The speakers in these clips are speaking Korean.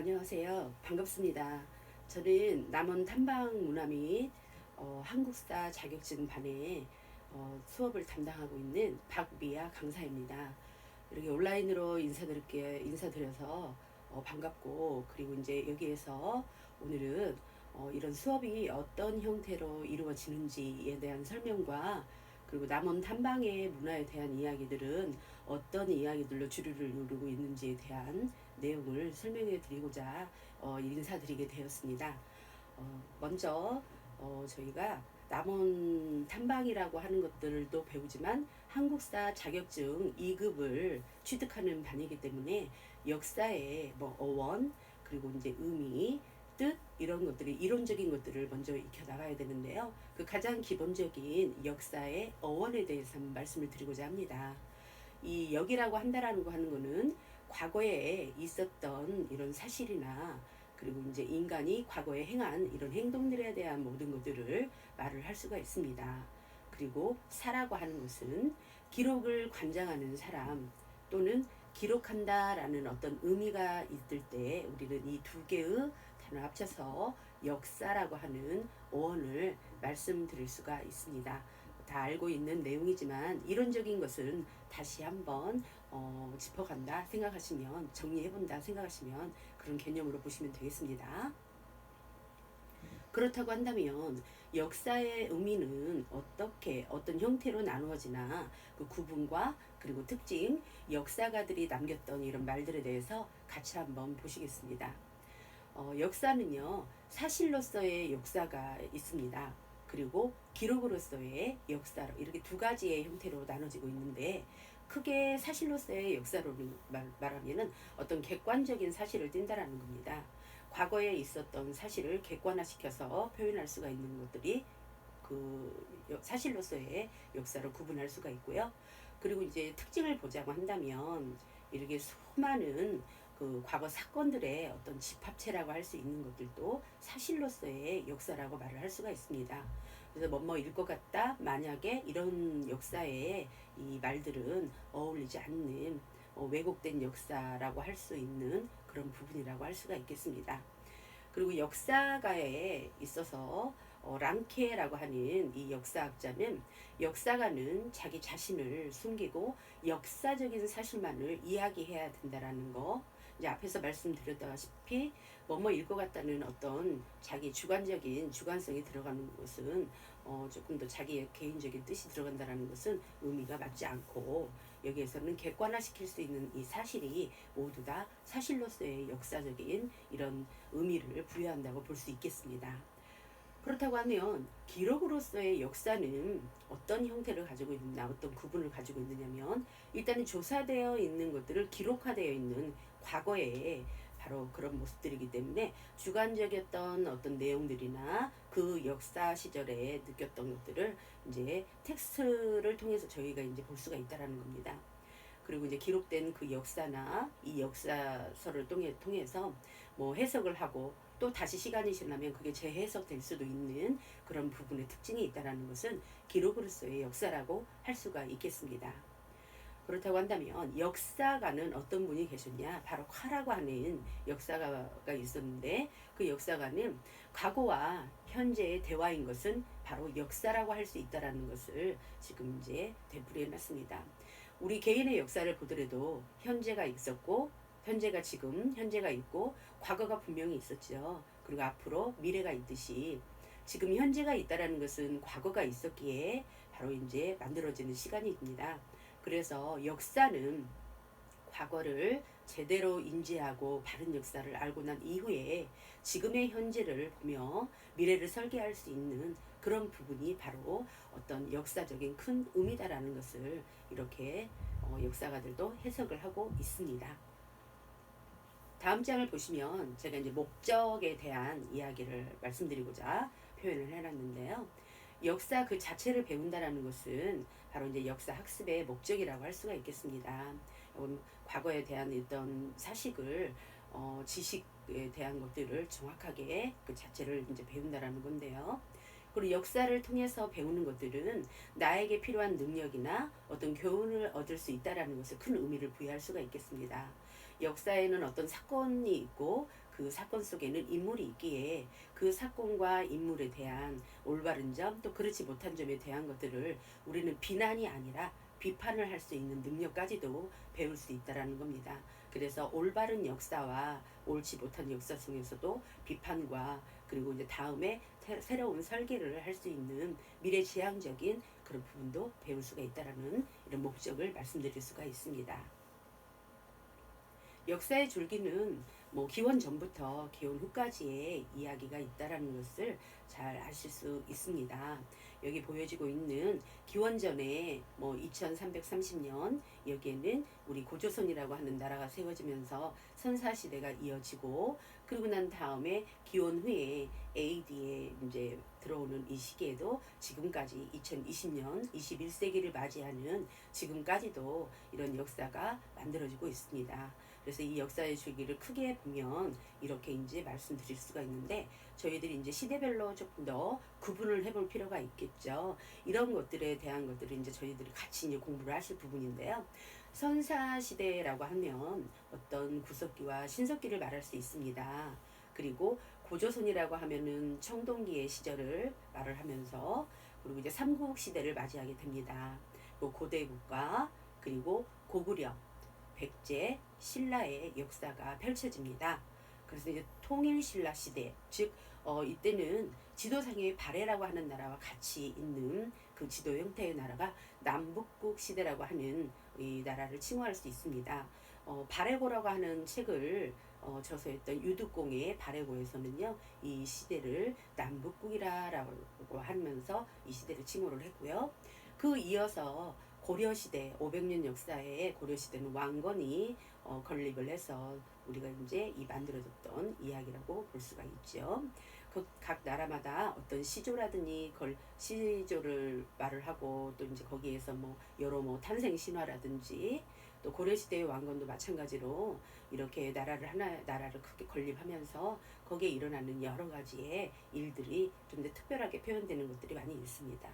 안녕하세요. 반갑습니다. 저는 남원 탐방 문화 및 한국사 자격증 반에 수업을 담당하고 있는 박미아 강사입니다. 이렇게 온라인으로 인사드려서 반갑고, 그리고 이제 여기에서 오늘은 이런 수업이 어떤 형태로 이루어지는지에 대한 설명과, 그리고 남원 탐방의 문화에 대한 이야기들은 어떤 이야기들로 주류를 이루고 있는지에 대한 내용을 설명해 드리고자 인사드리게 되었습니다. 먼저 저희가 남원 탐방이라고 하는 것들도 배우지만 한국사 자격증 2급을 취득하는 반이기 때문에 역사의 뭐 어원, 그리고 이제 의미, 뜻, 이런 것들이 이론적인 것들을 먼저 익혀 나가야 되는데요. 그 가장 기본적인 역사의 어원에 대해서 한번 말씀을 드리고자 합니다. 이 역이라고 한다라는 거 하는 거는 과거에 있었던 이런 사실이나, 그리고 이제 인간이 과거에 행한 이런 행동들에 대한 모든 것들을 말을 할 수가 있습니다. 그리고 사라고 하는 것은 기록을 관장하는 사람, 또는 기록한다라는 어떤 의미가 있을 때 우리는 이 두 개의 단어 합쳐서 역사라고 하는 어원을 말씀드릴 수가 있습니다. 다 알고 있는 내용이지만 이론적인 것은 다시 한번 짚어간다 생각하시면, 정리해본다 생각하시면 그런 개념으로 보시면 되겠습니다. 그렇다고 한다면 역사의 의미는 어떻게 어떤 형태로 나누어지나, 그 구분과 그리고 특징, 역사가들이 남겼던 이런 말들에 대해서 같이 한번 보시겠습니다. 역사는요, 사실로서의 역사가 있습니다. 그리고 기록으로서의 역사로, 이렇게 두 가지의 형태로 나눠지고 있는데, 크게 사실로서의 역사로 말하면은 어떤 객관적인 사실을 띈다라는 겁니다. 과거에 있었던 사실을 객관화시켜서 표현할 수가 있는 것들이 그 사실로서의 역사로 구분할 수가 있고요. 그리고 이제 특징을 보자고 한다면, 이렇게 수많은 그 과거 사건들의 어떤 집합체라고 할 수 있는 것들도 사실로서의 역사라고 말을 할 수가 있습니다. 그래서 뭐뭐일 것 같다, 만약에, 이런 역사에 이 말들은 어울리지 않는 왜곡된 역사라고 할 수 있는 그런 부분이라고 할 수가 있겠습니다. 그리고 역사가에 있어서 랑케라고 하는 이 역사학자는, 역사가는 자기 자신을 숨기고 역사적인 사실만을 이야기해야 된다라는 거, 이제 앞에서 말씀드렸다시피 뭐뭐일 것 같다는 어떤 자기 주관성이 들어가는 것은 조금 더 자기의 개인적인 뜻이 들어간다라는 것은 의미가 맞지 않고, 여기에서는 객관화시킬 수 있는 이 사실이 모두 다 사실로서의 역사적인 이런 의미를 부여한다고 볼 수 있겠습니다. 그렇다고 하면 기록으로서의 역사는 어떤 형태를 가지고 있느냐, 어떤 구분을 가지고 있느냐면, 일단은 조사되어 있는 것들을 기록화되어 있는 과거에 바로 그런 모습들이기 때문에 주관적이었던 어떤 내용들이나 그 역사 시절에 느꼈던 것들을 이제 텍스트를 통해서 저희가 이제 볼 수가 있다라는 겁니다. 그리고 이제 기록된 그 역사나 이 역사서를 통해서 뭐 해석을 하고, 또 다시 시간이 지나면 그게 재해석될 수도 있는 그런 부분의 특징이 있다라는 것은 기록으로서의 역사라고 할 수가 있겠습니다. 그렇다고 한다면 역사가는 어떤 분이 계셨냐, 바로 카라고 하는 역사가가 있었는데, 그 역사가는 과거와 현재의 대화인 것은 바로 역사라고 할 수 있다라는 것을 지금 이제 되풀이해 놨습니다. 우리 개인의 역사를 보더라도 현재가 있었고, 현재가 있고, 과거가 분명히 있었죠. 그리고 앞으로 미래가 있듯이 지금 현재가 있다라는 것은 과거가 있었기에 바로 이제 만들어지는 시간입니다. 그래서 역사는 과거를 제대로 인지하고 바른 역사를 알고 난 이후에 지금의 현재를 보며 미래를 설계할 수 있는 그런 부분이 바로 어떤 역사적인 큰 의미다라는 것을 이렇게 역사가들도 해석을 하고 있습니다. 다음 장을 보시면 제가 이제 목적에 대한 이야기를 말씀드리고자 표현을 해놨는데요. 역사 그 자체를 배운다라는 것은 바로 이제 역사 학습의 목적이라고 할 수가 있겠습니다. 과거에 대한 어떤 사실을 지식에 대한 것들을 정확하게 그 자체를 이제 배운다라는 건데요. 그리고 역사를 통해서 배우는 것들은 나에게 필요한 능력이나 어떤 교훈을 얻을 수 있다라는 것을 큰 의미를 부여할 수가 있겠습니다. 역사에는 어떤 사건이 있고 그 사건 속에는 인물이 있기에 그 사건과 인물에 대한 올바른 점 또 그렇지 못한 점에 대한 것들을 우리는 비난이 아니라 비판을 할 수 있는 능력까지도 배울 수 있다라는 겁니다. 그래서 올바른 역사와 옳지 못한 역사 속에서도 비판과 그리고 이제 다음에 새로운 설계를 할 수 있는 미래지향적인 그런 부분도 배울 수가 있다라는 이런 목적을 말씀드릴 수가 있습니다. 역사의 줄기는 뭐 기원 전부터 기원 후까지의 이야기가 있다라는 것을 잘 아실 수 있습니다. 여기 보여지고 있는 기원전에 뭐 2330년 여기에는 우리 고조선이라고 하는 나라가 세워지면서 선사시대가 이어지고 그러고 난 다음에 기원 후에 AD에 이제 들어오는 이 시기에도 지금까지 2020년 21세기를 맞이하는 지금까지도 이런 역사가 만들어지고 있습니다. 그래서 이 역사의 줄기를 크게 보면 이렇게 이제 말씀드릴 수가 있는데 저희들이 이제 시대별로 조금 더 구분을 해볼 필요가 있겠죠. 이런 것들에 대한 것들을 이제 저희들이 같이 이제 공부를 하실 부분인데요. 선사 시대라고 하면 어떤 구석기와 신석기를 말할 수 있습니다. 그리고 고조선이라고 하면은 청동기의 시절을 말을 하면서 그리고 이제 삼국 시대를 맞이하게 됩니다. 고대 국가 그리고 고구려 백제, 신라의 역사가 펼쳐집니다. 그래서 이제 통일신라 시대, 즉 이때는 지도상의 발해라고 하는 나라와 같이 있는 그 지도 형태의 나라가 남북국 시대라고 하는 이 나라를 칭호할 수 있습니다. 발해고라고 하는 책을 저서했던 유득공의 발해고에서는요 이 시대를 남북국이라고 하면서 이 시대를 칭호를 했고요. 그 이어서 고려시대 500년 역사에 고려시대는 왕건이 건립을 해서 우리가 이제 이 만들어졌던 이야기라고 볼 수가 있죠. 그 각 나라마다 어떤 시조라든지 시조를 말을 하고 또 이제 거기에서 뭐 여러 뭐 탄생 신화라든지 또 고려시대의 왕건도 마찬가지로 이렇게 나라를 크게 건립하면서 거기에 일어나는 여러 가지의 일들이 좀 더 특별하게 표현되는 것들이 많이 있습니다.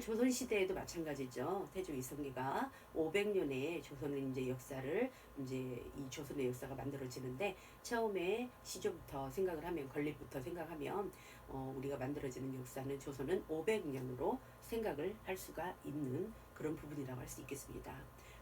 조선시대에도 마찬가지죠. 태조 이성계가 500년의 조선의 이제 역사를 이제 이 조선의 역사가 만들어지는데 처음에 시조부터 생각을 하면 건립부터 생각하면 우리가 만들어지는 역사는 조선은 500년으로 생각을 할 수가 있는 그런 부분이라고 할 수 있겠습니다.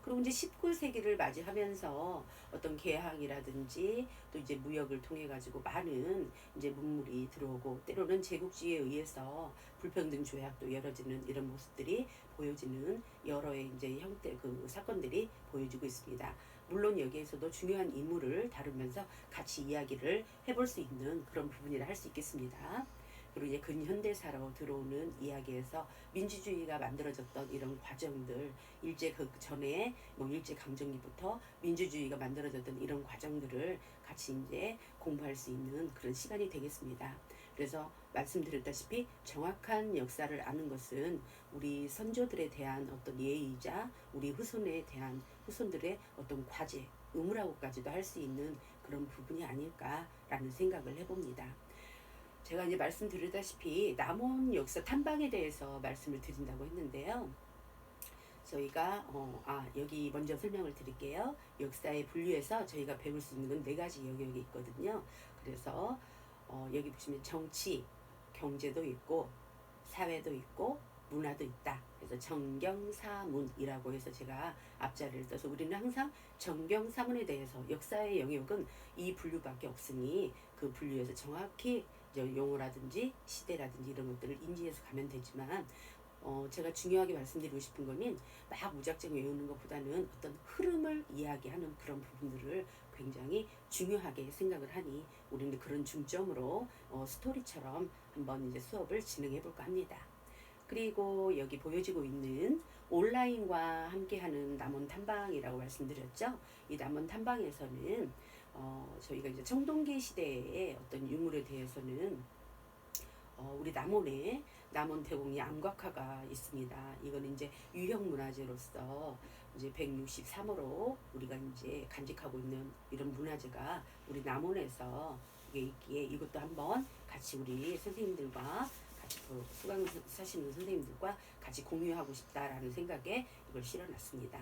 그리고 이제 19세기를 맞이하면서 어떤 개항이라든지 또 이제 무역을 통해 가지고 많은 이제 문물이 들어오고 때로는 제국주의에 의해서 불평등 조약도 이뤄지는 이런 모습들이 보여지는 여러의 이제 형태 그 사건들이 보여지고 있습니다. 물론 여기에서도 중요한 인물을 다루면서 같이 이야기를 해볼 수 있는 그런 부분이라 할 수 있겠습니다. 그리고 이제 근현대사로 들어오는 이야기에서 민주주의가 만들어졌던 이런 과정들, 일제 그 전에 뭐 일제 강점기부터 민주주의가 만들어졌던 이런 과정들을 같이 이제 공부할 수 있는 그런 시간이 되겠습니다. 그래서 말씀드렸다시피 정확한 역사를 아는 것은 우리 선조들에 대한 어떤 예의이자 우리 후손들의 어떤 과제, 의무라고까지도 할 수 있는 그런 부분이 아닐까라는 생각을 해봅니다. 제가 이제 말씀드렸다시피 남원 역사 탐방에 대해서 말씀을 드린다고 했는데요. 저희가 여기 먼저 설명을 드릴게요. 역사의 분류에서 저희가 배울 수 있는 건 4가지 영역이 있거든요. 그래서 여기 보시면 정치, 경제도 있고 사회도 있고 문화도 있다. 그래서 정경사문이라고 해서 제가 앞자리를 떠서 우리는 항상 정경사문에 대해서 역사의 영역은 이 분류밖에 없으니 그 분류에서 정확히 용어라든지 시대라든지 이런 것들을 인지해서 가면 되지만 제가 중요하게 말씀드리고 싶은 거는 막 무작정 외우는 것보다는 어떤 흐름을 이야기하는 그런 부분들을 굉장히 중요하게 생각을 하니 우리는 그런 중점으로 스토리처럼 한번 이제 수업을 진행해 볼까 합니다. 그리고 여기 보여지고 있는 온라인과 함께하는 남원 탐방이라고 말씀드렸죠. 이 남원 탐방에서는 저희가 이제 청동기 시대의 어떤 유물에 대해서는 우리 남원 대공리 암각화가 있습니다. 이거는 이제 유형문화재로서 이제 163호로 우리가 이제 간직하고 있는 이런 문화재가 우리 남원에서 이게 있기에 이것도 한번 같이 우리 선생님들과 같이 수강 사시는 선생님들과 같이 공유하고 싶다라는 생각에 이걸 실어놨습니다.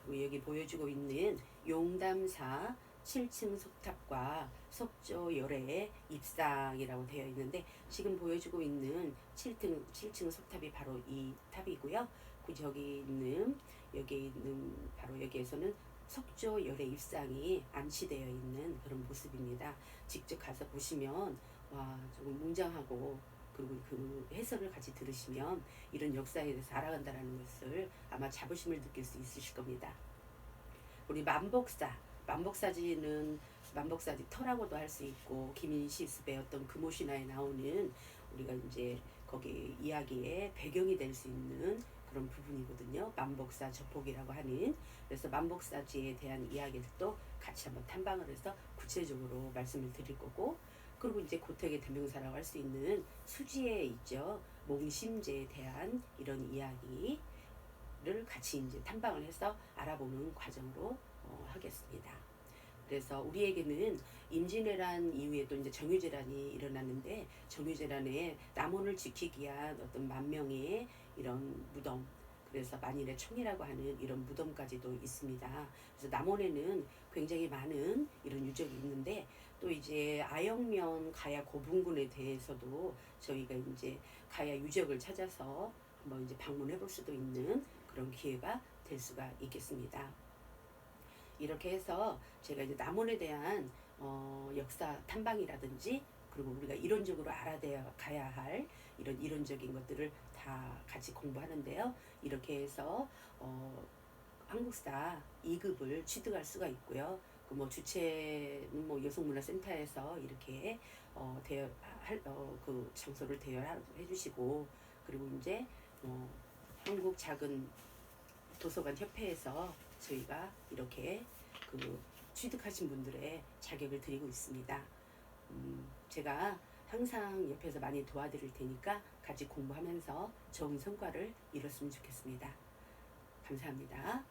그리고 여기 보여주고 있는 용담사 7층 석탑과 석조 열의 입상이라고 되어 있는데 지금 보여주고 있는 7층 석탑이 바로 이 탑이고요. 그 여기 있는 바로 여기에서는 석조 열의 입상이 안치되어 있는 그런 모습입니다. 직접 가서 보시면 와 조금 웅장하고 그리고 그 해설을 같이 들으시면 이런 역사에 대해서 알아간다는 것을 아마 자부심을 느낄 수 있으실 겁니다. 우리 만복사지는 터라고도 할 수 있고 김인시습의 어떤 금오신화에 나오는 우리가 이제 거기 이야기의 배경이 될 수 있는 그런 부분이거든요. 만복사 저폭이라고 하는. 그래서 만복사지에 대한 이야기들도 같이 한번 탐방을 해서 구체적으로 말씀을 드릴 거고, 그리고 이제 고택의 대명사라고 할 수 있는 수지에 있죠. 몽심제에 대한 이런 이야기를 같이 이제 탐방을 해서 알아보는 과정으로 하겠습니다. 그래서 우리에게는 임진왜란 이후에 또 이제 정유재란이 일어났는데 정유재란에 남원을 지키기 위한 어떤 만명의 이런 무덤, 그래서 만일의 총이라고 하는 이런 무덤까지도 있습니다. 그래서 남원에는 굉장히 많은 이런 유적이 있는데 또 이제 아영면 가야 고분군에 대해서도 저희가 이제 가야 유적을 찾아서 한번 이제 방문해 볼 수도 있는 그런 기회가 될 수가 있겠습니다. 이렇게 해서 제가 이제 남원에 대한 역사 탐방이라든지 그리고 우리가 이론적으로 가야 할 이런 이론적인 것들을 다 같이 공부하는데요. 이렇게 해서 한국사 2급을 취득할 수가 있고요. 그 뭐 주체는 뭐 여성문화센터에서 이렇게 그 장소를 대여해 주시고, 그리고 이제 한국 작은 도서관 협회에서 저희가 이렇게 그 취득하신 분들의 자격을 드리고 있습니다. 제가 항상 옆에서 많이 도와드릴 테니까 같이 공부하면서 좋은 성과를 이뤘으면 좋겠습니다. 감사합니다.